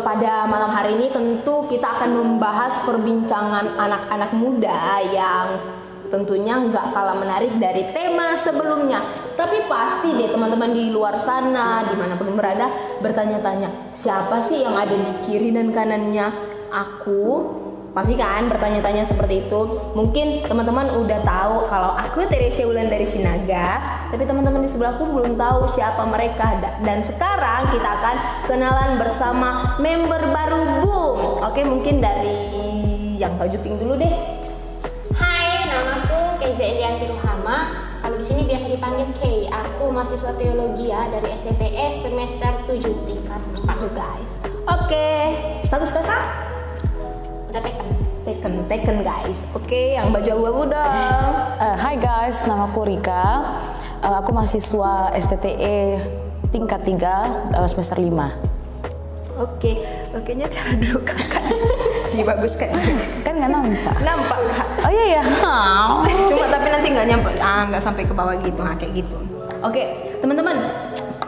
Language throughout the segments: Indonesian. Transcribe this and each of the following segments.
Pada malam hari ini tentu kita akan membahas perbincangan anak-anak muda yang tentunya nggak kalah menarik dari tema sebelumnya. Tapi pasti deh teman-teman di luar sana, dimanapun berada, bertanya-tanya, siapa sih yang ada di kiri dan kanannya aku? Pasti kan bertanya-tanya seperti itu. Mungkin teman-teman udah tahu kalau aku Teresia Wulandari Sinaga, tapi teman-teman di sebelahku belum tahu siapa mereka. Dan sekarang kita akan kenalan bersama member baru Boom. Oke, mungkin dari yang baju pink dulu deh. Hai, namaku Keiza Elianti Ruhama. Kalau di sini biasa dipanggil Kay. Aku mahasiswa teologi ya dari STPS semester 7. Semester 1 guys. Oke, status kakak? Taken guys. Oke, yang baju abu-abu dong. Hai guys, nama aku Rika. Aku mahasiswa STTE tingkat 3 semester 5. Oke, nya cara dulu kakak. Jadi bagus kan? Kan nggak nampak. Nampak kak. Oh iya ya. Cuma tapi nanti nggak nyampe, nggak sampai ke bawah gitu, kayak gitu. Oke, teman-teman.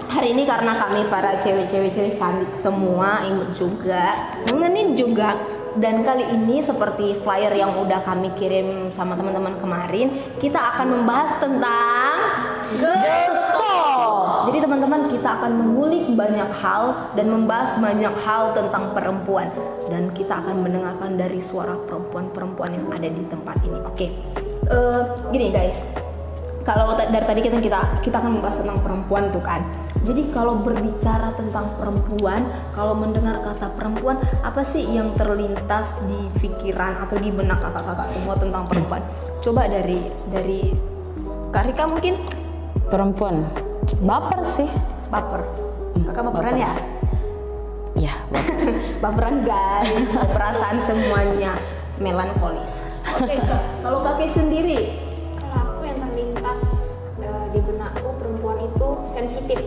Hari ini karena kami para cewek-cewek cantik semua imut juga, ngenin juga. Dan kali ini seperti flyer yang udah kami kirim sama teman-teman kemarin, kita akan membahas tentang Girls Talk. Jadi teman-teman, kita akan mengulik banyak hal dan membahas banyak hal tentang perempuan. Dan kita akan mendengarkan dari suara perempuan-perempuan yang ada di tempat ini. Oke, gini guys, kalau dari tadi kita akan membahas tentang perempuan tuh kan. Jadi kalau berbicara tentang perempuan, kalau mendengar kata perempuan, apa sih yang terlintas di pikiran atau di benak kakak-kakak semua tentang perempuan? Coba dari Kak Rika mungkin. Perempuan, baper sih. Baper. Kakak baperan ya? Ya. Baperan guys, perasaan semuanya melankolis. Oke, kalau kakek sendiri? Kalau aku yang terlintas di benakku, perempuan itu sensitif.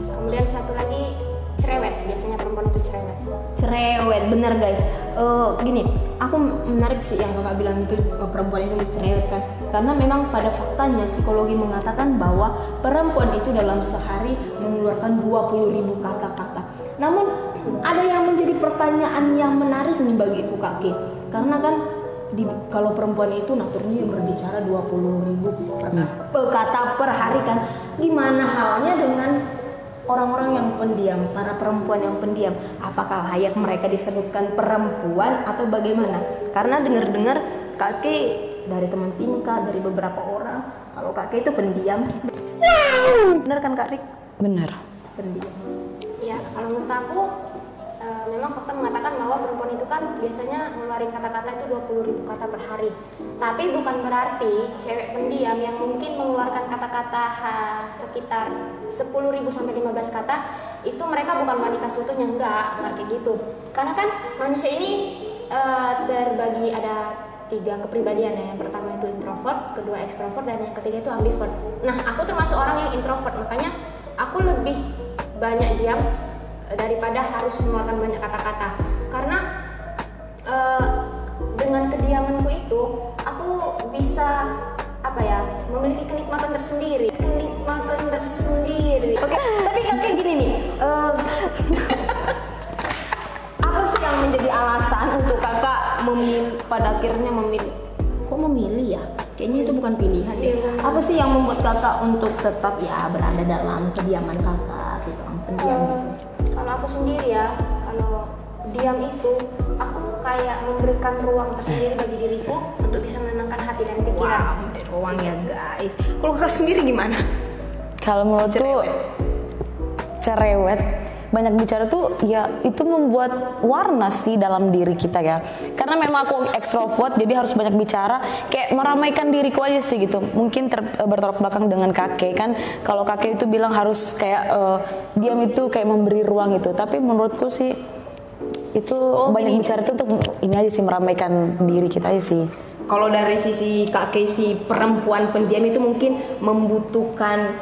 Kemudian satu lagi cerewet, biasanya perempuan itu cerewet, bener guys. Gini, aku menarik sih yang kakak bilang itu, perempuan itu cerewet kan, karena memang pada faktanya psikologi mengatakan bahwa perempuan itu dalam sehari mengeluarkan 20.000 kata-kata. Namun ada yang menjadi pertanyaan yang menarik nih bagiku kakek, karena kan kalau perempuan itu naturnya berbicara 20.000 kata per hari kan. Gimana halnya dengan orang-orang yang pendiam, para perempuan yang pendiam? Apakah layak mereka disebutkan perempuan atau bagaimana? Karena dengar-dengar kakek dari teman tingkat, dari beberapa orang, kalau kakek itu pendiam. Benar kan Kak Rik? Benar. Pendiam. Ya, kalau menurut aku memang fakta mengatakan bahwa perempuan itu kan biasanya ngeluarin kata-kata itu 20.000 kata per hari. Tapi bukan berarti cewek pendiam yang mungkin mengeluarkan kata-kata sekitar 10.000 sampai 15 kata itu mereka bukan wanita seutuhnya, enggak kayak gitu. Karena kan manusia ini terbagi ada 3 kepribadian ya. Yang pertama itu introvert, kedua ekstrovert, dan yang ketiga itu ambivert. Nah, aku termasuk orang yang introvert, makanya aku lebih banyak diam daripada harus mengeluarkan banyak kata-kata. Karena dengan kediamanku itu aku bisa memiliki kenikmatan tersendiri. Oke, tapi kakek gini nih, apa sih yang menjadi alasan untuk kakak pada akhirnya memilih ya? Kayaknya itu bukan pilihan deh. Apa sih yang membuat kakak untuk tetap ya berada dalam kediaman kakak gitu? pendiam? Kalau aku sendiri ya, kalau diam itu aku kayak memberikan ruang tersendiri bagi diriku untuk bisa menenangkan hati dan pikiran. Wow, ada ruang ya guys. Kalau kakak sendiri gimana? Kalau menurutku cerewet, banyak bicara tuh ya itu membuat warna sih dalam diri kita ya. Karena memang aku ekstrovert jadi harus banyak bicara, kayak meramaikan diriku aja sih gitu. Mungkin bertolak belakang dengan kakek kan. Kalau kakek itu bilang harus kayak diam itu kayak memberi ruang itu. Tapi menurutku sih itu banyak bicara itu untuk ini aja sih, meramaikan diri kita aja sih. Kalau dari sisi Kak Casey, perempuan pendiam itu mungkin membutuhkan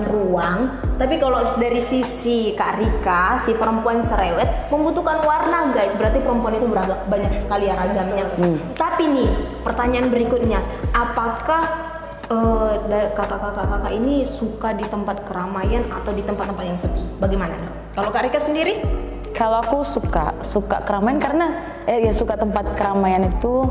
ruang. Tapi kalau dari sisi Kak Rika, si perempuan cerewet membutuhkan warna guys. Berarti perempuan itu banyak sekali ya ragamnya. Tapi nih pertanyaan berikutnya, apakah kakak-kakak ini suka di tempat keramaian atau di tempat-tempat yang sepi? Bagaimana? Kalau Kak Rika sendiri? Kalau aku suka keramaian karena ya suka tempat keramaian itu.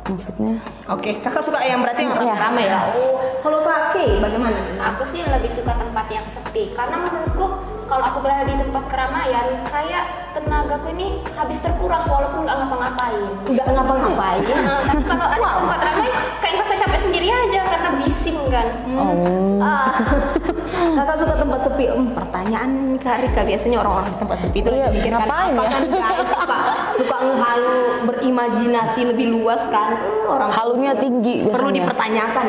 Maksudnya? Oke, kakak suka yang berarti yang ramai ya. Oh, kalau Kak Kay bagaimana? Aku sih lebih suka tempat yang sepi karena menurutku kalau aku berada di tempat keramaian kayak tenagaku ini habis terkuras walaupun nggak ngapa-ngapain. Nggak ngapa-ngapain. Tapi kalau ada tempat ramai kayak ngerasa capek sendiri aja karena bising kan. Kakak suka tempat sepi. Pertanyaan Kak Rika, biasanya orang-orang di tempat sepi itu mikirkan apa kan guys, suka ngehalu, berimajinasi lebih luas kan. Orang halunya tinggi biasanya. Perlu dipertanyakan.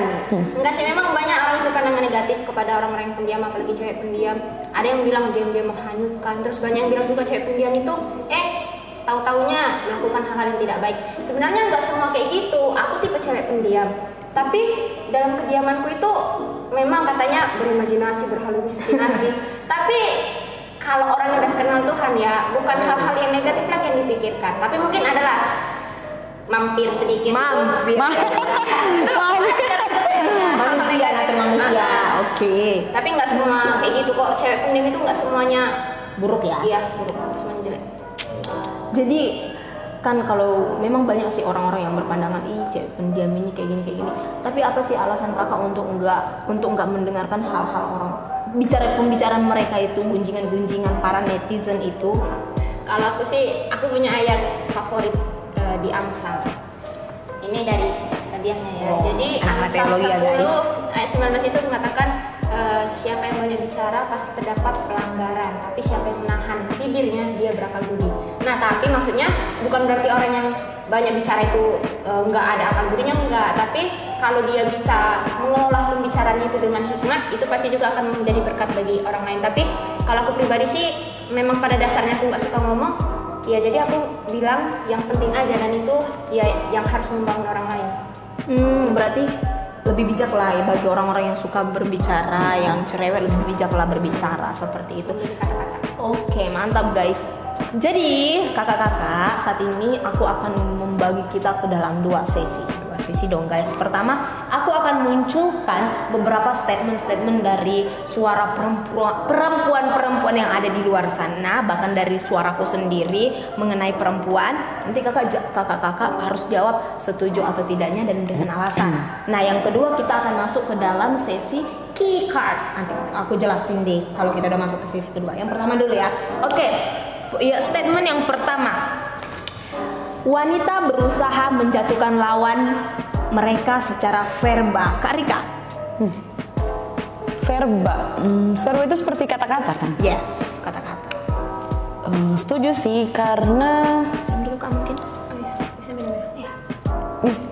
Enggak sih, memang banyak orang yang berpandangan negatif kepada orang-orang yang pendiam, apalagi cewek pendiam. Ada yang bilang diam-diam menghanyutkan, terus banyak yang bilang juga cewek pendiam itu tahu-taunya melakukan hal-hal yang tidak baik. Sebenarnya nggak semua kayak gitu. Aku tipe cewek pendiam, tapi dalam kediamanku itu memang katanya berimajinasi, berhalusinasi. Tapi kalau orang yang udah kenal Tuhan ya, bukan hal-hal yang negatif lagi yang dipikirkan. Tapi mungkin adalah mampir sedikit. Manusia nanti manusia. Oke. Tapi nggak semua kayak gitu kok. Cewek pendiam itu nggak semuanya buruk ya? Iya, buruk. Nggak semuanya jelek. Jadi kan kalau memang banyak sih orang-orang yang berpandangan cewek pendiam ini kayak gini. Tapi apa sih alasan kakak untuk enggak mendengarkan hal-hal orang pembicaraan mereka itu, gunjingan para netizen itu? Kalau aku sih, aku punya ayat favorit di Amsal. Ini dari sisi tadiahnya ya. Jadi Amsal 10 ayat 19 itu mengatakan siapa yang banyak bicara pasti terdapat pelanggaran, tapi siapa yang menahan bibirnya dia berakal budi. Nah, tapi maksudnya bukan berarti orang yang banyak bicara itu nggak ada akal budinya, enggak. Tapi kalau dia bisa mengelola pembicaraannya itu dengan hikmat, itu pasti juga akan menjadi berkat bagi orang lain. Tapi kalau aku pribadi sih, memang pada dasarnya aku nggak suka ngomong. Ya jadi aku bilang yang penting aja, dan itu ya yang harus membangun orang lain. Berarti lebih bijak lah ya bagi orang-orang yang suka berbicara, yang cerewet lebih bijak lah berbicara seperti itu. Kata-kata. Oke, mantap guys. Jadi kakak-kakak, saat ini aku akan membagi kita ke dalam dua sesi dong guys. Pertama, aku akan munculkan beberapa statement dari suara perempuan yang ada di luar sana, bahkan dari suaraku sendiri mengenai perempuan. Nanti kakak-kakak harus jawab setuju atau tidaknya dan memberikan alasan. Nah, yang kedua kita akan masuk ke dalam sesi key card. Nanti aku jelasin deh kalau kita udah masuk ke sesi kedua. Yang pertama dulu ya. Oke. Ya, statement yang pertama. Wanita berusaha menjatuhkan lawan mereka secara verbal. Kak Rika? Verbal itu seperti kata-kata kan? Yes, kata-kata. Setuju sih, karena Dulu Kak mungkin. Bisa minum ya?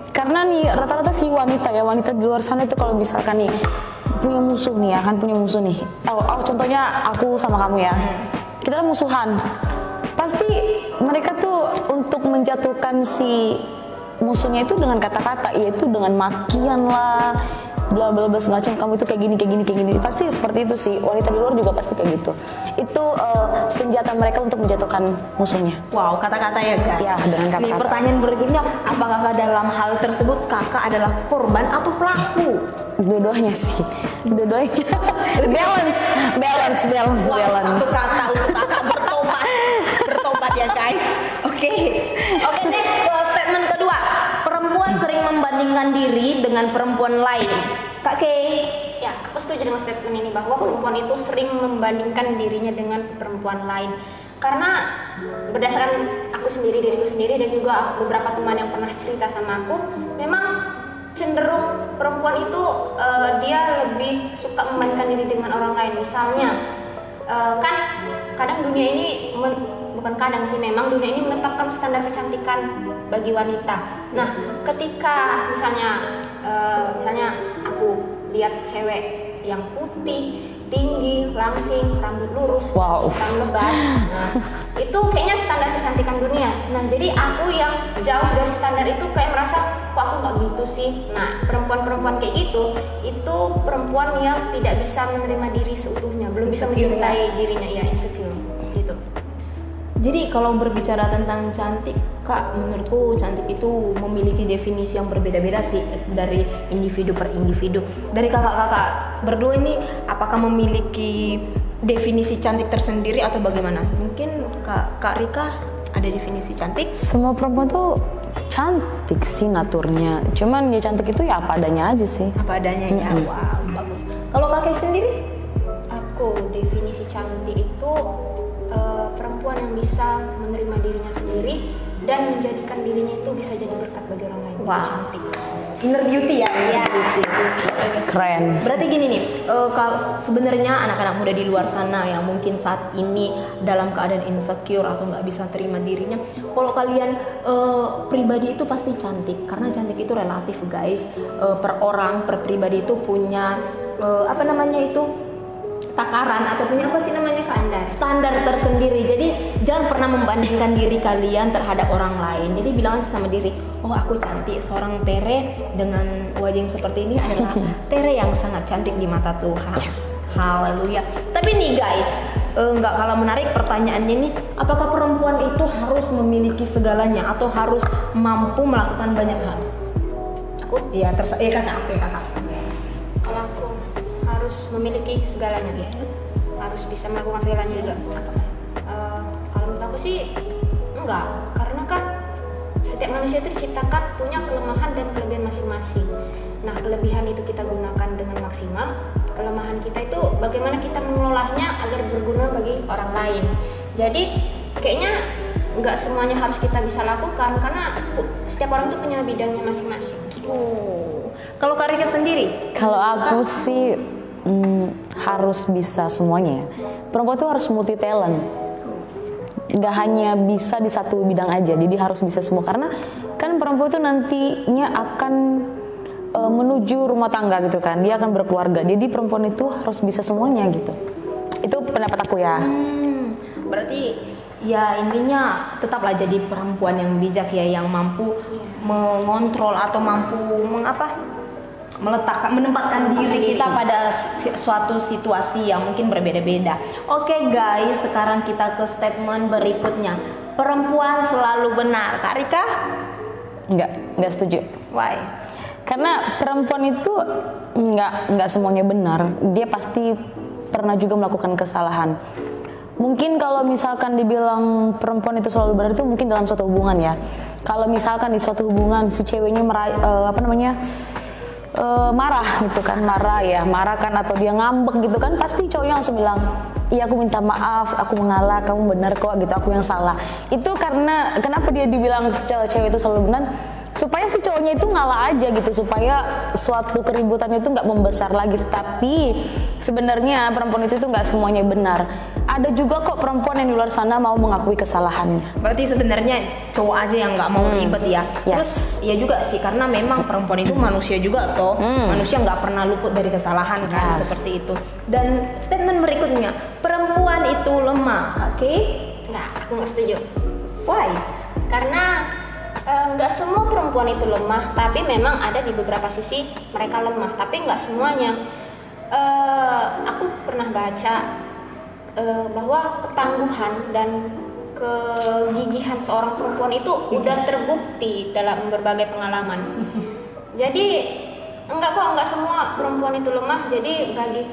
Karena nih rata-rata sih wanita di luar sana itu kalau misalkan nih punya musuh nih, akan punya musuh nih. Contohnya aku sama kamu ya. Kita musuhan, pasti mereka tuh untuk menjatuhkan si musuhnya itu dengan kata-kata, yaitu dengan makian lah, bla bla bla semacam, kamu itu kayak gini, pasti seperti itu sih. Wanita di luar juga pasti kayak gitu. Itu senjata mereka untuk menjatuhkan musuhnya. Wow, kata-kata ya guys. Ya, dengan kata-kata. Nih pertanyaan berikutnya, apakah dalam hal tersebut kakak adalah korban atau pelaku? Dua-duanya sih, balance. Satu kata untuk kakak bertobat ya guys. Oke, next statement kedua. Perempuan sering membandingkan diri dengan perempuan lain. Kak Kay? Ya, aku setuju dengan statement ini bahwa perempuan itu sering membandingkan dirinya dengan perempuan lain. Karena berdasarkan diriku sendiri dan juga beberapa teman yang pernah cerita sama aku, memang cenderung perempuan itu dia lebih suka membandingkan diri dengan orang lain. Misalnya kan kadang dunia ini bukan kadang sih, memang dunia ini menetapkan standar kecantikan bagi wanita. Nah, ketika misalnya aku lihat cewek yang putih, tinggi, langsing, rambut lurus, hitam lebat, nah itu kayaknya standar kecantikan dunia. Nah, jadi aku yang jauh dari standar itu kayak merasa kok aku nggak gitu sih. Nah, perempuan-perempuan kayak gitu itu perempuan yang tidak bisa menerima diri seutuhnya, belum bisa mencintai dirinya, ya insecure gitu. Jadi kalau berbicara tentang cantik, Kak, menurutku cantik itu memiliki definisi yang berbeda-beda sih dari individu per individu. Dari kakak-kakak berdua ini, apakah memiliki definisi cantik tersendiri atau bagaimana? Mungkin Kak Rika ada definisi cantik? Semua perempuan tuh cantik sih naturnya. Cuman ya cantik itu ya apa adanya aja sih. Apa adanya ya. Wow, bagus. Kalau kakek sendiri? Aku definisi cantik itu perempuan yang bisa menerima dirinya sendiri dan menjadikan dirinya itu bisa jadi berkat bagi orang lain. Wow. Cantik. Inner beauty ya? Iya. Keren. Berarti gini nih, kalau sebenarnya anak-anak muda di luar sana yang mungkin saat ini dalam keadaan insecure atau nggak bisa terima dirinya, kalau kalian pribadi itu pasti cantik, karena cantik itu relatif guys. Per orang, per pribadi itu punya takaran atau punya apa sih namanya, standar tersendiri. Jadi jangan pernah membandingkan diri kalian terhadap orang lain. Jadi bilang sama diri, oh aku cantik. Seorang Tere dengan wajah yang seperti ini adalah Tere yang sangat cantik di mata Tuhan. Yes. Haleluya. Tapi nih guys, nggak kalah menarik pertanyaannya nih, apakah perempuan itu harus memiliki segalanya atau harus mampu melakukan banyak hal? Aku? Iya, kakak. Kalau aku harus memiliki segalanya, harus bisa melakukan segalanya juga. Kalau menurut aku sih enggak, karena kan setiap manusia itu diciptakan punya kelemahan dan kelebihan masing-masing. Nah, kelebihan itu kita gunakan dengan maksimal, kelemahan kita itu bagaimana kita mengelolanya agar berguna bagi orang lain. Jadi kayaknya enggak semuanya harus kita bisa lakukan, karena setiap orang itu punya bidangnya masing-masing. Kalau Kak Rika sendiri? Kalau aku sih harus bisa semuanya. Perempuan tuh harus multi talent. Gak hanya bisa di satu bidang aja, jadi harus bisa semua. Karena kan perempuan tuh nantinya akan menuju rumah tangga gitu kan, dia akan berkeluarga. Jadi perempuan itu harus bisa semuanya gitu. Itu pendapat aku ya. Berarti ya intinya tetaplah jadi perempuan yang bijak ya, yang mampu mengontrol atau mampu menempatkan diri kita pada suatu situasi yang mungkin berbeda-beda. Oke guys, sekarang kita ke statement berikutnya. Perempuan selalu benar. Kak Rika? Enggak setuju. Why? Karena perempuan itu enggak semuanya benar. Dia pasti pernah juga melakukan kesalahan. Mungkin kalau misalkan dibilang perempuan itu selalu benar itu mungkin dalam suatu hubungan ya. Kalau misalkan di suatu hubungan si ceweknya marah gitu kan, marah kan, atau dia ngambek gitu kan, pasti cowoknya langsung bilang, iya aku minta maaf, aku mengalah, kamu benar kok gitu, aku yang salah. Itu karena kenapa dia dibilang cewek itu selalu benar? Supaya si cowoknya itu ngalah aja gitu, supaya suatu keributan itu nggak membesar lagi. Tapi sebenarnya perempuan itu nggak semuanya benar. Ada juga kok perempuan yang di luar sana mau mengakui kesalahannya. Berarti sebenarnya cowok aja yang nggak mau ribet ya. Terus ya juga sih, karena memang perempuan itu manusia juga toh. Manusia nggak pernah luput dari kesalahan kan, seperti itu. Dan statement berikutnya, perempuan itu lemah. Oke? Nggak, aku nggak setuju. Why? Karena nggak semua perempuan itu lemah, tapi memang ada di beberapa sisi mereka lemah, tapi nggak semuanya. Aku pernah baca bahwa ketangguhan dan kegigihan seorang perempuan itu udah terbukti dalam berbagai pengalaman. Jadi nggak semua perempuan itu lemah. Jadi bagi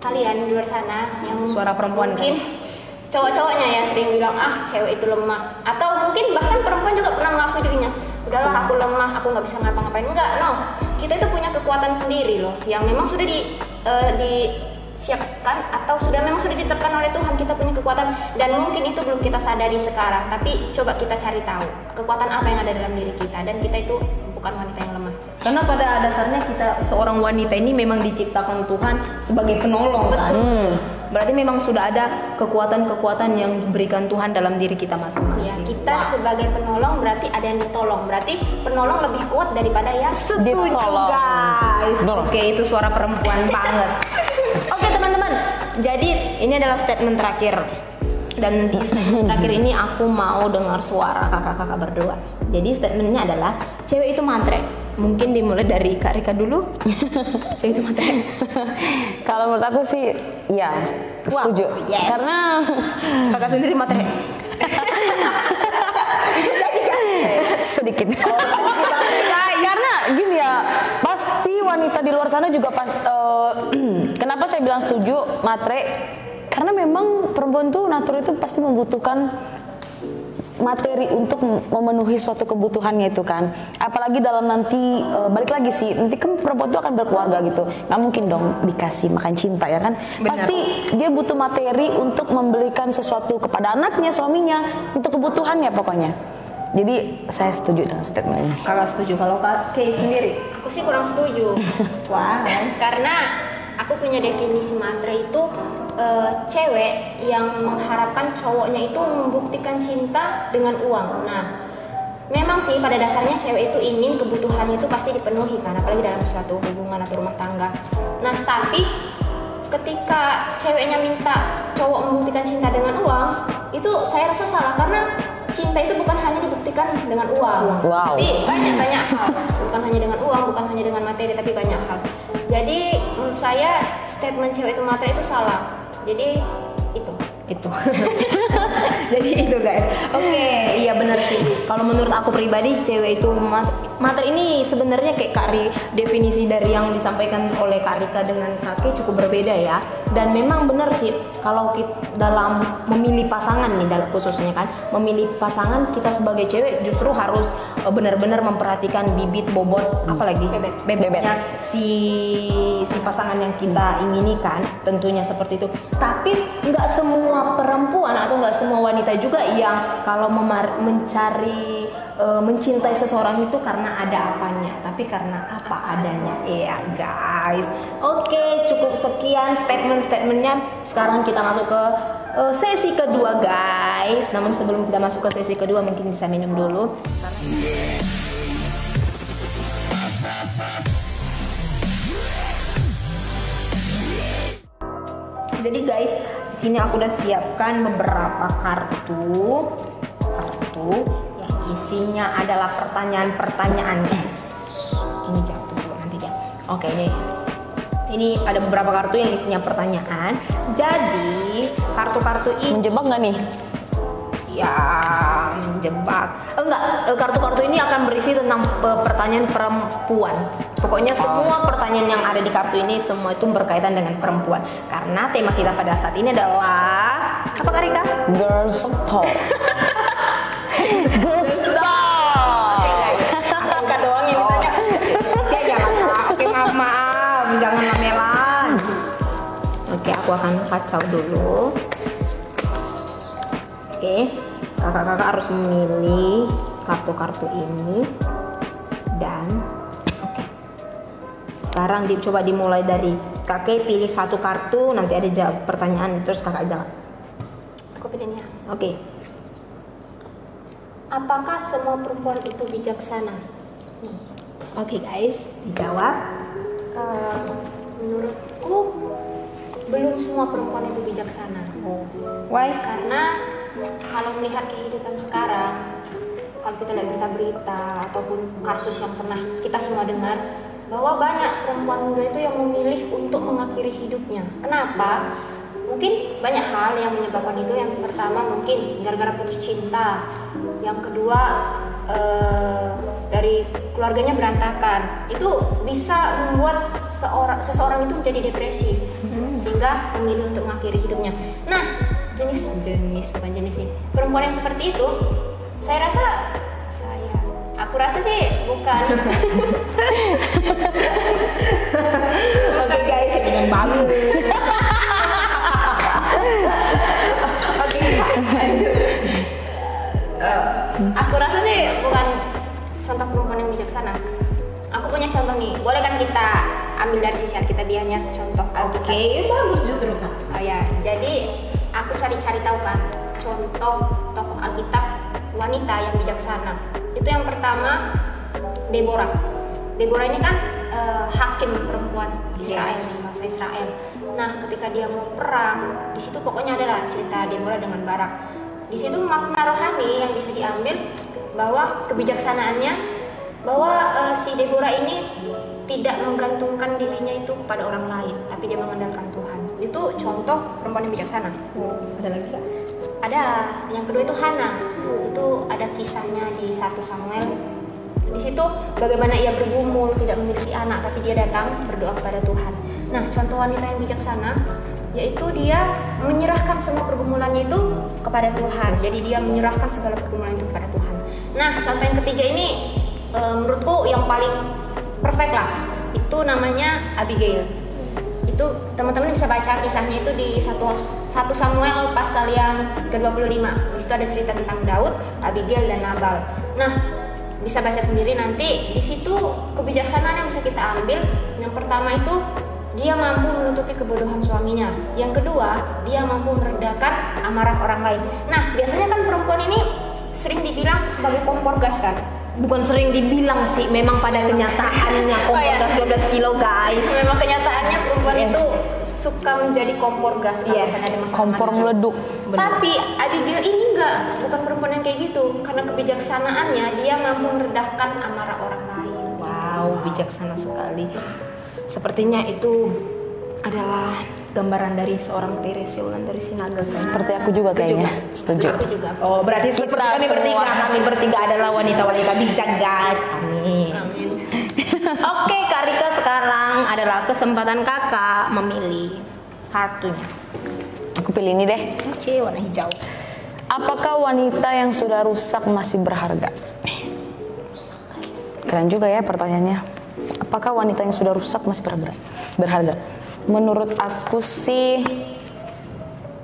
kalian di luar sana yang suara perempuan mungkin cowok-cowoknya ya sering bilang cewek itu lemah, atau mungkin bahkan perempuan juga pernah mengakui dirinya udahlah aku lemah, aku nggak bisa ngapa-ngapain. Enggak, no. Kita itu punya kekuatan sendiri loh, yang memang sudah disiapkan atau memang sudah ditetapkan oleh Tuhan. Kita punya kekuatan dan mungkin itu belum kita sadari sekarang, tapi coba kita cari tahu kekuatan apa yang ada dalam diri kita, dan kita itu bukan wanita yang lemah. Karena pada dasarnya kita seorang wanita ini memang diciptakan Tuhan sebagai penolong kan. Berarti memang sudah ada kekuatan-kekuatan yang diberikan Tuhan dalam diri kita Ya, masing-masing. kita sebagai penolong berarti ada yang ditolong. Berarti penolong lebih kuat daripada yang Setuju Ditolong. guys. Betul. Oke, itu suara perempuan banget. Oke teman-teman, jadi ini adalah statement terakhir. Dan di statement terakhir ini aku mau dengar suara kakak-kakak berdua. Jadi statementnya adalah cewek itu matre. Mungkin dimulai dari Kak Rika dulu. Cewek itu matre. Kalau menurut aku sih, ya setuju. Wow, yes. Karena Kakak sendiri matre. sedikit. Karena gini ya, pasti wanita di luar sana juga kenapa saya bilang setuju matre? Karena memang perempuan tuh natur itu pasti membutuhkan materi untuk memenuhi suatu kebutuhannya itu kan. Apalagi dalam nanti balik lagi sih, nanti kan perempuan tuh akan berkeluarga gitu, nggak mungkin dong dikasih makan cinta ya kan. Benar. Pasti dia butuh materi untuk membelikan sesuatu kepada anaknya, suaminya, untuk kebutuhannya pokoknya. Jadi saya setuju dengan statement ini. Kakak setuju. Kalau Kak Kay sendiri? aku sih kurang setuju. Wah. Karena aku punya definisi matre itu cewek yang mengharapkan cowoknya itu membuktikan cinta dengan uang. Nah, memang sih pada dasarnya cewek itu ingin kebutuhannya itu pasti dipenuhi kan, apalagi dalam suatu hubungan atau rumah tangga. Nah, tapi ketika ceweknya minta cowok membuktikan cinta dengan uang, itu saya rasa salah, karena cinta itu bukan hanya dibuktikan dengan uang, Wow. tapi banyak hal. Bukan hanya dengan uang, bukan hanya dengan materi, tapi banyak hal. Jadi menurut saya statement cewek itu matre itu salah. Jadi itu. Jadi itu guys. Oke, iya benar sih. Kalau menurut aku pribadi cewek itu matre ini sebenarnya kayak definisi dari yang disampaikan oleh Kak Rika dengan Kak Kay cukup berbeda ya. Dan memang benar sih kalau kita dalam memilih pasangan nih, dalam khususnya kan memilih pasangan, kita sebagai cewek justru harus benar-benar memperhatikan bibit, bobot, apalagi bebeknya si pasangan yang kita ingini kan, tentunya seperti itu. Tapi nggak semua perempuan atau nggak semua wanita juga yang kalau mencari mencintai seseorang itu karena ada apanya, tapi karena apa adanya. Iya guys. Oke, cukup sekian statement-statementnya. Sekarang kita masuk ke sesi kedua guys. Namun sebelum kita masuk ke sesi kedua, mungkin bisa minum dulu. Jadi guys, di sini aku udah siapkan beberapa kartu yang isinya adalah pertanyaan-pertanyaan guys. Ini jatuh dulu nanti dia. Oke, ini ada beberapa kartu yang isinya pertanyaan. Jadi kartu-kartu ini Menjebak nggak nih? ya menjebak. Enggak, kartu-kartu ini akan berisi tentang pertanyaan perempuan. Pokoknya semua pertanyaan yang ada di kartu ini semua itu berkaitan dengan perempuan. Karena tema kita pada saat ini adalah apa Kak Rika? Girls talk. Girls talk. Rika doang yang ditanya. Saya jangan. Oke, maaf, jangan lamelan. Oke, aku akan kacau dulu. Oke, kakak-kakak harus memilih kartu-kartu ini. Dan oke, sekarang coba dimulai dari kakek, pilih satu kartu, nanti ada jawab pertanyaan, terus kakak jawab. Aku pilihnya. Oke. Apakah semua perempuan itu bijaksana? Oke guys, dijawab. Menurutku belum semua perempuan itu bijaksana. Why? Karena kalau melihat kehidupan sekarang, kalau kita lihat berita-berita ataupun kasus yang pernah kita semua dengar, bahwa banyak perempuan muda itu yang memilih untuk mengakhiri hidupnya. Kenapa? Mungkin banyak hal yang menyebabkan itu. Yang pertama mungkin gara-gara putus cinta. Yang kedua dari keluarganya berantakan. Itu bisa membuat seseorang itu menjadi depresi, sehingga memilih untuk mengakhiri hidupnya. Nah, aku yang seperti itu, aku Aku rasa sih bukan. Oke guys, dengan bagus. Oke, lanjut. Aku rasa sih bukan contoh perempuan yang bijaksana. Aku punya contoh nih. Boleh kan kita ambil dari sisi Alkitabiahnya contoh Alkitab? Oke, bagus justru Kak. Oh ya, jadi aku cari-cari tahu kan contoh tokoh Alkitab wanita yang bijaksana. Itu yang pertama Deborah. Deborah ini kan hakim perempuan Israel, bangsa Israel. Nah, ketika dia mau perang, di situ pokoknya adalah cerita Deborah dengan Barak. Di situ makna rohani yang bisa diambil bahwa kebijaksanaannya, bahwa si Deborah ini tidak menggantungkan dirinya itu kepada orang lain, tapi dia mengandalkan Tuhan. Itu contoh perempuan yang bijaksana. Ada lagi Kak? Ada. Yang kedua itu Hana. Itu ada kisahnya di 1 Samuel. Di situ bagaimana ia bergumul, tidak memiliki anak, tapi dia datang berdoa kepada Tuhan. Nah, contoh wanita yang bijaksana yaitu dia menyerahkan semua pergumulannya itu kepada Tuhan. Jadi dia menyerahkan segala pergumulan itu kepada Tuhan. Nah, contoh yang ketiga ini menurutku yang paling perfect lah. Itu namanya Abigail. Itu teman-teman bisa baca kisahnya itu di 1 Samuel pasal yang ke-25. Di situ ada cerita tentang Daud, Abigail dan Nabal. Nah, bisa baca sendiri nanti. Di situ kebijaksanaan yang bisa kita ambil. Yang pertama itu dia mampu menutupi kebodohan suaminya. Yang kedua, dia mampu meredakan amarah orang lain. Nah, biasanya kan perempuan ini sering dibilang sebagai kompor gas kan? Bukan sering dibilang sih, memang pada kenyataannya kompor gas 12 kilo guys. Memang kenyataannya perempuan itu suka menjadi kompor gas kalau misalnya ada masalah. Kompor meleduk. Tapi Abigail ini enggak, bukan perempuan yang kayak gitu. Karena kebijaksanaannya dia mampu meredahkan amarah orang lain. Wow, bijaksana sekali. Sepertinya itu adalah gambaran dari seorang Teresa Ulan dari Sinaga. Seperti aku juga kayaknya. Setuju. Aku juga. Oh, berarti seperti kami bertiga adalah wanita-wanita bijak, guys. Amin. Amin. Oke, Kak Rika, sekarang adalah kesempatan Kakak memilih kartunya. Aku pilih ini deh. Oke, warna hijau. Apakah wanita yang sudah rusak masih berharga? Keren juga ya pertanyaannya. Apakah wanita yang sudah rusak masih berharga? Menurut aku sih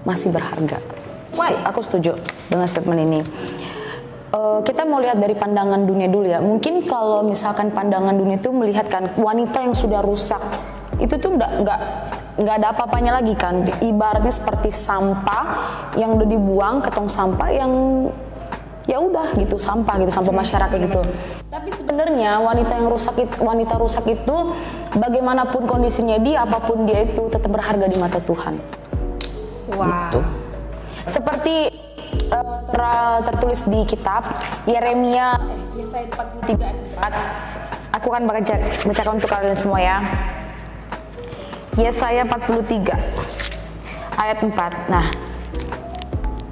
masih berharga. Aku setuju dengan statement ini. Kita mau lihat dari pandangan dunia dulu ya. Mungkin kalau misalkan pandangan dunia itu melihatkan wanita yang sudah rusak itu tuh nggak ada apa-apanya lagi kan. Ibaratnya seperti sampah yang udah dibuang ke tong sampah yang ya udah gitu, sampah masyarakat gitu. Tapi sebenarnya wanita rusak itu bagaimanapun kondisinya dia, apapun dia itu tetap berharga di mata Tuhan. Wow. Gitu. Seperti tertulis di kitab Yeremia Yesaya 43 ayat 4. Aku akan bacakan untuk kalian semua ya. Yesaya 43 ayat 4. Nah,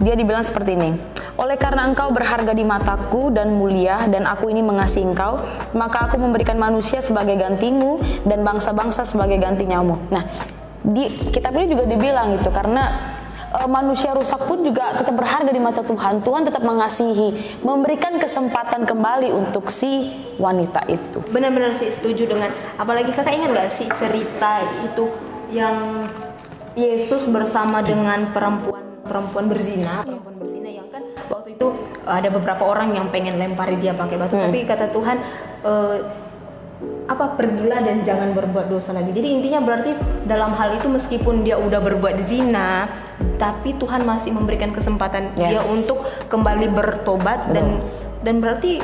dia dibilang seperti ini. Oleh karena engkau berharga di mataku dan mulia, dan aku ini mengasihi engkau, maka aku memberikan manusia sebagai gantimu dan bangsa-bangsa sebagai gantinyamu. Nah, di kitab ini juga dibilang gitu, karena manusia rusak pun juga tetap berharga di mata Tuhan. Tuhan tetap mengasihi, memberikan kesempatan kembali untuk si wanita itu. Benar-benar sih setuju dengan, apalagi Kakak ingat gak sih cerita itu yang Yesus bersama dengan perempuan berzina yang kan waktu itu ada beberapa orang yang pengen lempari dia pakai batu, tapi kata Tuhan pergilah dan jangan berbuat dosa lagi. Jadi intinya berarti dalam hal itu meskipun dia udah berbuat zina, tapi Tuhan masih memberikan kesempatan dia untuk kembali bertobat, dan berarti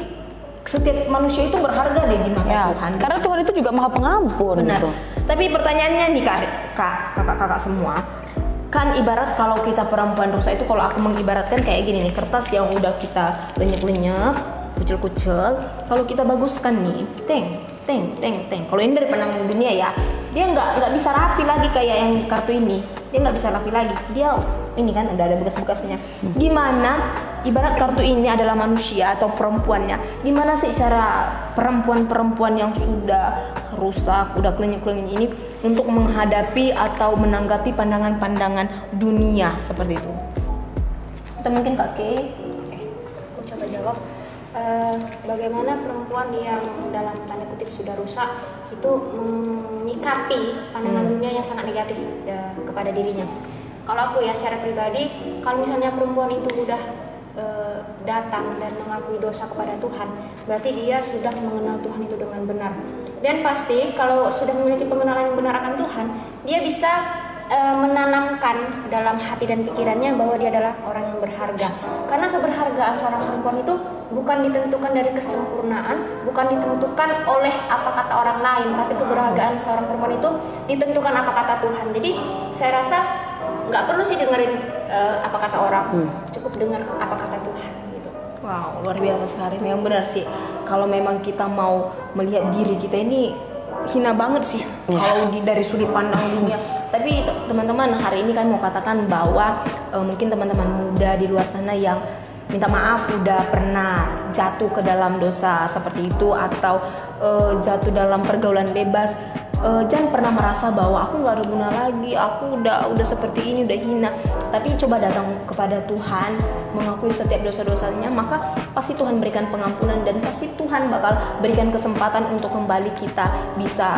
setiap manusia itu berharga deh di mata Tuhan. Karena Tuhan itu juga Maha Pengampun. Benar. Gitu. Tapi pertanyaannya nih kakak-kakak semua, kan ibarat kalau kita perempuan rusak itu, kalau aku mengibaratkan kayak gini nih, kertas yang udah kita lenyek-lenyek, kucel-kucel, kalau kita baguskan nih, teng. Kalau ini dari pandangan dunia ya, dia nggak bisa rapi lagi kayak yang kartu ini, dia nggak bisa rapi lagi. Dia ini kan ada bekas-bekasnya. Gimana ibarat kartu ini adalah manusia atau perempuannya? Gimana sih cara perempuan-perempuan yang sudah rusak, udah klenyek-klenyek ini untuk menghadapi atau menanggapi pandangan-pandangan dunia seperti itu? Atau mungkin Kak Kay? Aku coba jawab. bagaimana perempuan yang dalam tanda kutip sudah rusak itu menyikapi pandangan dunia yang sangat negatif kepada dirinya. Kalau aku ya secara pribadi, kalau misalnya perempuan itu udah datang dan mengakui dosa kepada Tuhan, berarti dia sudah mengenal Tuhan itu dengan benar. Dan pasti kalau sudah memiliki pengenalan yang benar akan Tuhan, dia bisa menanamkan dalam hati dan pikirannya bahwa dia adalah orang yang berharga. Karena keberhargaan seorang perempuan itu bukan ditentukan dari kesempurnaan, bukan ditentukan oleh apa kata orang lain, tapi keberhargaan seorang perempuan itu ditentukan apa kata Tuhan. Jadi saya rasa nggak perlu sih dengerin apa kata orang, cukup dengar apa kata Tuhan gitu. Wow, luar biasa sekali. Memang benar sih, kalau memang kita mau melihat diri kita ini hina banget sih kalau dari sudut pandang dunia. Tapi teman-teman, hari ini kami mau katakan bahwa mungkin teman-teman muda di luar sana yang minta maaf udah pernah jatuh ke dalam dosa seperti itu, atau jatuh dalam pergaulan bebas, jangan pernah merasa bahwa aku nggak ada guna lagi, aku udah seperti ini, udah hina. Tapi coba datang kepada Tuhan, mengakui setiap dosa-dosanya, maka pasti Tuhan berikan pengampunan, dan pasti Tuhan bakal berikan kesempatan untuk kembali kita bisa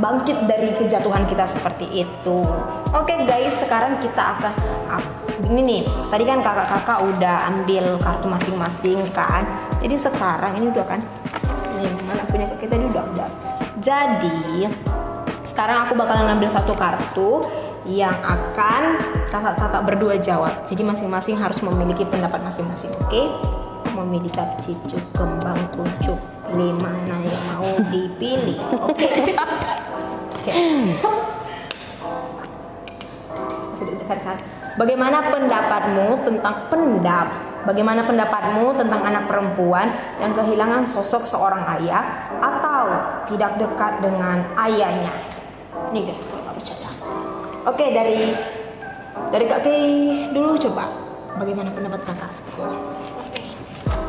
bangkit dari kejatuhan kita seperti itu. Oke guys, sekarang kita akan ini nih, tadi kan kakak-kakak udah ambil kartu masing-masing kan, jadi sekarang ini udah kan, ini mana punya kakak tadi udah. Jadi sekarang aku bakalan ngambil satu kartu yang akan kakak-kakak berdua jawab. Jadi masing-masing harus memiliki pendapat masing-masing. Oke? Memilih capcicuk, kembang, kucuk, pilih mana yang mau dipilih. Oke. Oke. Bagaimana pendapatmu tentang anak perempuan yang kehilangan sosok seorang ayah atau tidak dekat dengan ayahnya? Nih guys, kalau nggak percaya. Oke, dari Kak Kay dulu coba. Bagaimana pendapat kakak sepertinya?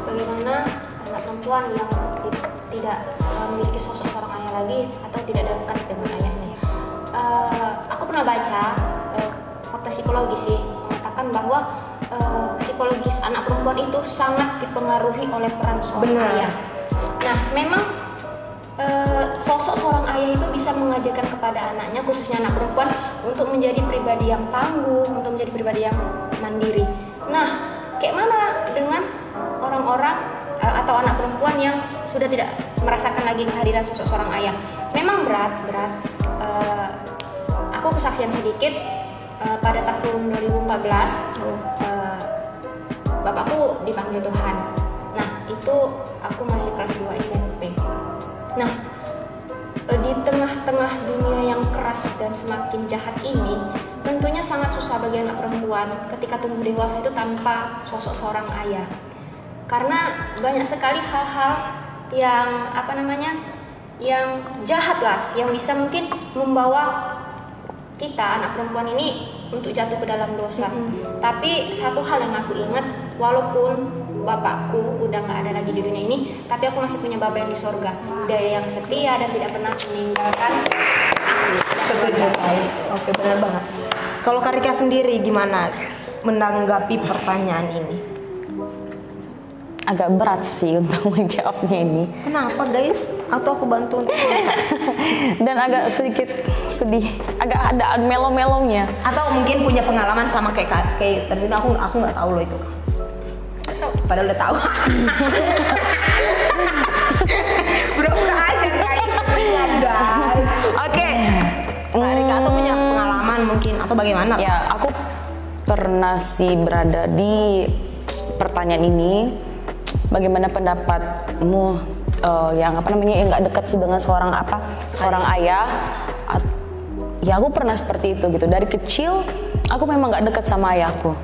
Bagaimana anak perempuan yang tidak memiliki sosok seorang ayah lagi atau tidak dekat dengan ayahnya? Aku pernah baca fakta psikologis sih, mengatakan bahwa psikologis anak perempuan itu sangat dipengaruhi oleh peran seorang ayah. Nah, memang sosok seorang ayah itu bisa mengajarkan kepada anaknya, khususnya anak perempuan, untuk menjadi pribadi yang tangguh, untuk menjadi pribadi yang mandiri. Nah, kayak mana dengan orang-orang atau anak perempuan yang sudah tidak merasakan lagi kehadiran sosok seorang ayah? Memang berat. Aku kesaksian sedikit. Pada tahun 2014 bapakku dipanggil Tuhan. Nah, itu aku masih kelas 2 SMP. Nah, di tengah-tengah dunia yang keras dan semakin jahat ini, tentunya sangat susah bagi anak perempuan ketika tumbuh dewasa itu tanpa sosok seorang ayah. Karena banyak sekali hal-hal yang yang jahat lah, yang bisa mungkin membawa kita anak perempuan ini untuk jatuh ke dalam dosa. Tapi satu hal yang aku ingat, walaupun bapakku udah nggak ada lagi di dunia ini, tapi aku masih punya bapak yang di sorga, dia yang setia dan tidak pernah meninggalkan aku. Setuju guys. Oke, benar banget. Kalau Karika sendiri gimana menanggapi pertanyaan ini? Agak berat sih untuk menjawabnya ini. Kenapa guys? Atau aku bantu untuk Dan agak sedikit sedih, agak ada melo-melonya. Atau mungkin punya pengalaman sama kayak terjadi, aku nggak tahu loh itu. Padahal udah tahu. Pura-pura aja guys. Oke. Karika atau punya pengalaman mungkin atau bagaimana? Ya, aku pernah sih berada di pertanyaan ini. Bagaimana pendapatmu yang yang nggak dekat dengan seorang ayah? Ya, aku pernah seperti itu gitu. Dari kecil aku memang nggak dekat sama ayahku.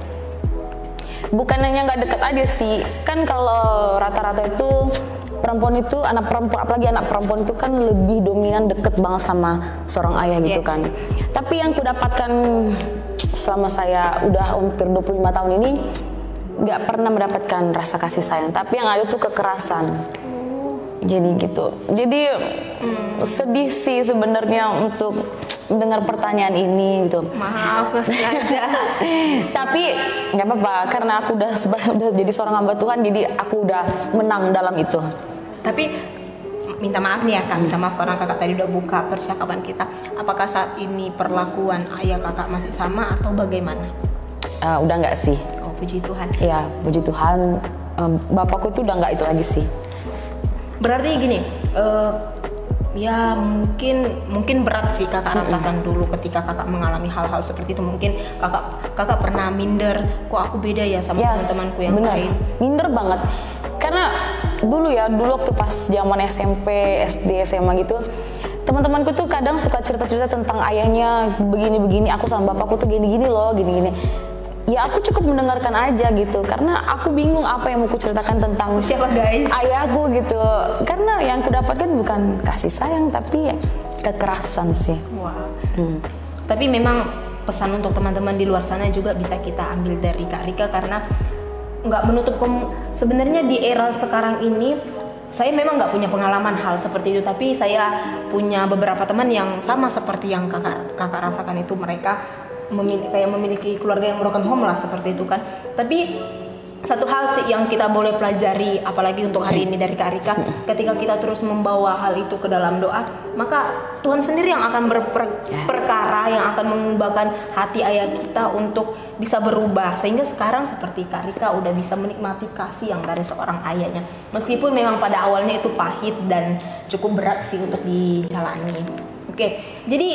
Bukan hanya nggak dekat aja sih, kan kalau rata-rata itu perempuan itu, anak perempuan, apalagi anak perempuan itu kan lebih dominan deket banget sama seorang ayah gitu kan. Tapi yang kudapatkan selama saya udah hampir 25 tahun ini, nggak pernah mendapatkan rasa kasih sayang, tapi yang ada tuh kekerasan. Jadi gitu. Jadi sedih sih sebenarnya untuk mendengar pertanyaan ini gitu. Maaf, nggak sengaja. Tapi nggak apa-apa karena aku udah jadi seorang hamba Tuhan, jadi aku udah menang dalam itu. Tapi minta maaf nih ya kak, minta maaf karena kakak tadi udah buka percakapan kita. Apakah saat ini perlakuan ayah kakak masih sama atau bagaimana? Udah nggak sih. Oh puji Tuhan. Ya puji Tuhan, bapakku tuh udah nggak itu lagi sih. Berarti gini, ya mungkin berat sih kakak rasakan dulu ketika kakak mengalami hal-hal seperti itu. Mungkin kakak pernah minder, kok aku beda ya sama teman-temanku yang bener. lain. Minder banget. Karena dulu waktu pas zaman SMP, SD, SMA gitu, teman-temanku tuh kadang suka cerita-cerita tentang ayahnya begini-begini, aku sama bapakku tuh gini-gini loh, gini-gini. Ya aku cukup mendengarkan aja gitu, karena aku bingung apa yang mau kuceritakan tentang Siapa guys? ayahku gitu. Karena yang kudapatkan bukan kasih sayang, tapi kekerasan sih. Wah. Tapi memang pesan untuk teman-teman di luar sana juga bisa kita ambil dari Kak Rika, karena nggak menutup sebenarnya di era sekarang ini saya memang nggak punya pengalaman hal seperti itu, tapi saya punya beberapa teman yang sama seperti yang kakak rasakan itu. Mereka memiliki keluarga yang broken home lah seperti itu kan. Tapi satu hal sih yang kita boleh pelajari, apalagi untuk hari ini dari Kak Rika, ketika kita terus membawa hal itu ke dalam doa, maka Tuhan sendiri yang akan berperkara, yang akan mengubahkan hati ayah kita untuk bisa berubah, sehingga sekarang seperti Kak Rika udah bisa menikmati kasih yang dari seorang ayahnya, meskipun memang pada awalnya itu pahit dan cukup berat sih untuk dijalani. Oke, jadi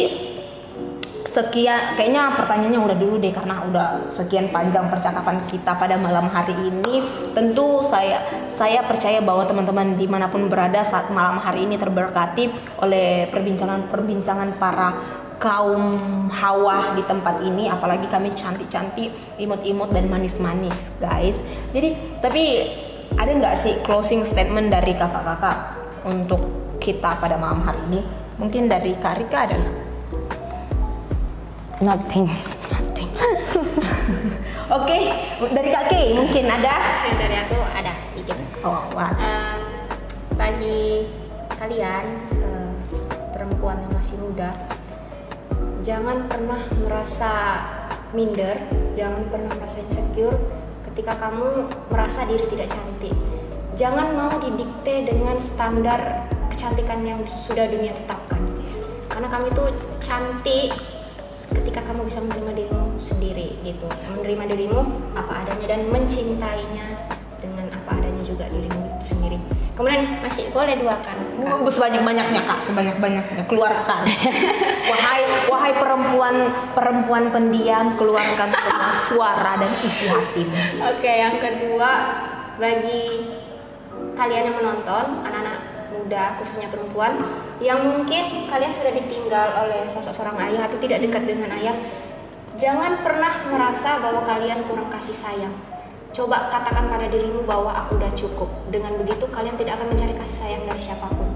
sekian, kayaknya pertanyaannya udah dulu deh, karena udah sekian panjang percakapan kita pada malam hari ini. Tentu saya percaya bahwa teman-teman dimanapun berada saat malam hari ini terberkati oleh perbincangan para kaum hawa di tempat ini, apalagi kami cantik-cantik, imut-imut dan manis-manis guys. Jadi tapi ada nggak sih closing statement dari kakak-kakak untuk kita pada malam hari ini? Mungkin dari Kak Rika ada nggak? Nothing. Oke, dari Kak Kay mungkin ada? Dari aku ada sedikit. Oh, wah. Bagi kalian perempuan yang masih muda, jangan pernah merasa minder, jangan pernah merasa insecure ketika kamu merasa diri tidak cantik. Jangan mau didikte dengan standar kecantikan yang sudah dunia tetapkan. Karena kamu itu cantik ketika kamu bisa menerima dirimu sendiri gitu, menerima dirimu apa adanya dan mencintainya dengan apa adanya juga dirimu itu sendiri. Kemudian masih boleh duakan. Sebanyak-banyaknya Kak, sebanyak-banyaknya keluarkan. wahai perempuan pendiam, keluarkan semua suara dan isi hatimu. Oke, yang kedua, bagi kalian yang menonton, anak-anak muda khususnya perempuan yang mungkin kalian sudah ditinggal oleh sosok seorang ayah atau tidak dekat dengan ayah, jangan pernah merasa bahwa kalian kurang kasih sayang. Coba katakan pada dirimu bahwa aku udah cukup. Dengan begitu kalian tidak akan mencari kasih sayang dari siapapun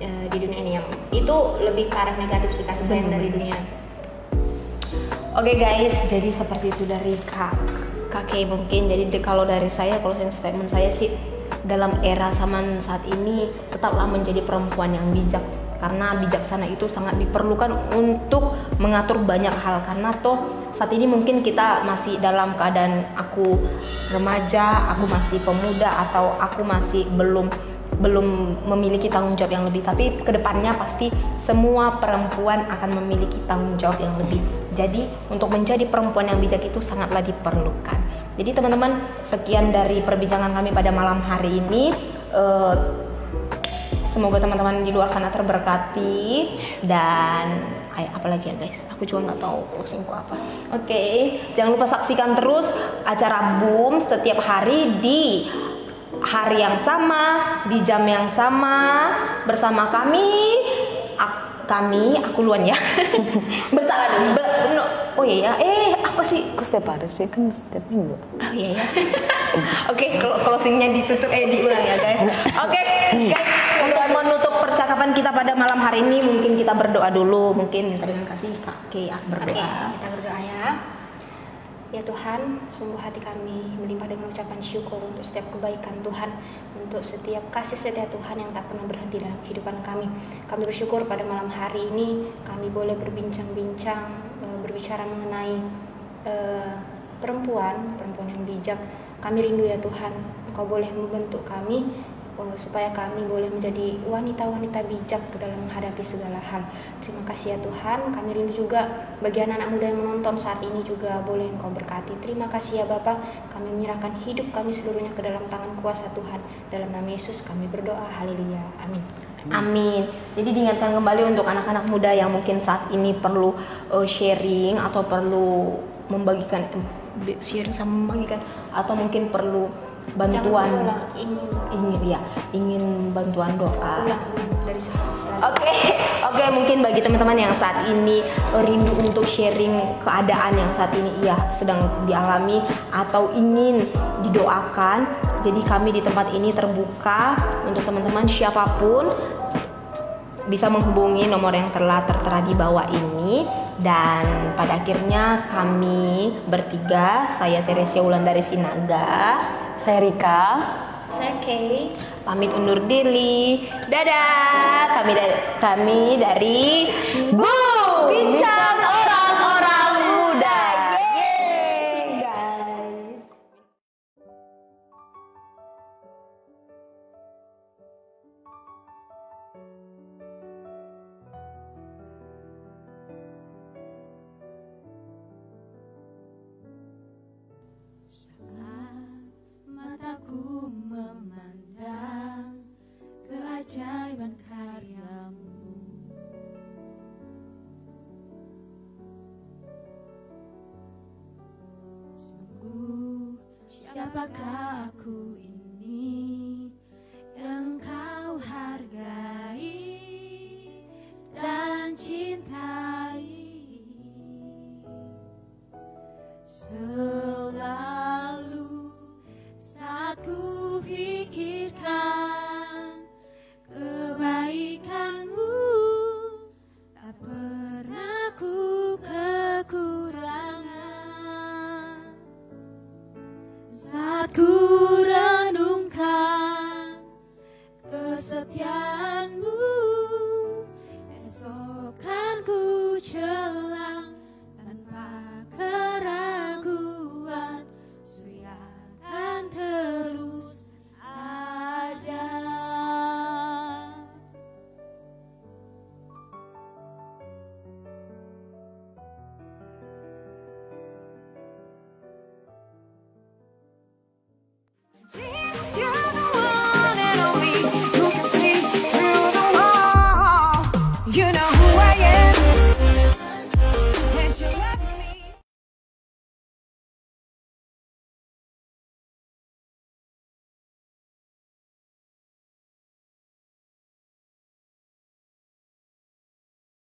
di dunia ini, yang itu lebih ke arah negatif sih kasih sayang dari dunia. Oke guys, jadi seperti itu dari kakek mungkin. Jadi kalau dari saya, closing statement saya sih, dalam era zaman saat ini tetaplah menjadi perempuan yang bijak, karena bijaksana itu sangat diperlukan untuk mengatur banyak hal. Karena toh saat ini mungkin kita masih dalam keadaan aku remaja, aku masih pemuda, atau aku masih belum memiliki tanggung jawab yang lebih, tapi kedepannya pasti semua perempuan akan memiliki tanggung jawab yang lebih. Jadi untuk menjadi perempuan yang bijak itu sangatlah diperlukan. Jadi teman-teman, sekian dari perbincangan kami pada malam hari ini. Semoga teman-teman di luar sana terberkati. Dan apalagi ya guys, aku juga nggak tahu closingku apa. Oke, jangan lupa saksikan terus acara Boom setiap hari di hari yang sama, di jam yang sama, bersama kami, aku Luan ya. Bersama oh iya ya, apa sih? Kok setiap hari sih, kan setiap minggu. Oh iya ya. Oke, closingnya ditutup, diulang ya guys. Oke, guys, untuk menutup percakapan kita pada malam hari ini, mungkin kita berdoa dulu. Mungkin terima kasih Kak Kay, berdoa. Oke, kita berdoa ya. Ya Tuhan, sungguh hati kami melimpah dengan ucapan syukur untuk setiap kebaikan Tuhan, untuk setiap kasih setia Tuhan yang tak pernah berhenti dalam kehidupan kami. Kami bersyukur pada malam hari ini kami boleh berbincang-bincang, berbicara mengenai perempuan yang bijak. Kami rindu ya Tuhan, Engkau boleh membentuk kami supaya kami boleh menjadi wanita-wanita bijak dalam menghadapi segala hal. Terima kasih ya Tuhan. Kami rindu juga bagi anak-anak muda yang menonton saat ini juga boleh Engkau berkati. Terima kasih ya Bapa. Kami menyerahkan hidup kami seluruhnya ke dalam tangan kuasa Tuhan. Dalam nama Yesus kami berdoa. Haleluya. Amin. Amin. Jadi diingatkan kembali untuk anak-anak muda yang mungkin saat ini perlu sharing atau perlu membagikan sharing sama membagikan, atau mungkin perlu bantuan, ingin bantuan doa. Dari Oke, mungkin bagi teman-teman yang saat ini rindu untuk sharing keadaan yang saat ini sedang dialami atau ingin didoakan, jadi kami di tempat ini terbuka untuk teman-teman siapapun bisa menghubungi nomor yang telah tertera di bawah ini. Dan pada akhirnya kami bertiga, saya Teresia Wulandari Sinaga, Saya Rika. Saya Kay. pamit undur diri. Dadah. Kami dari Bincang Orang-orang Muda. Yeay, guys. Saat mataku memandang keajaiban karyamu, sungguh siapakah aku ini yang kau hargai dan cintai. Selalu saat ku pikirkan kebaikanmu, tak pernah ku kekurangan. Saat ku renungkan kesetiaanmu,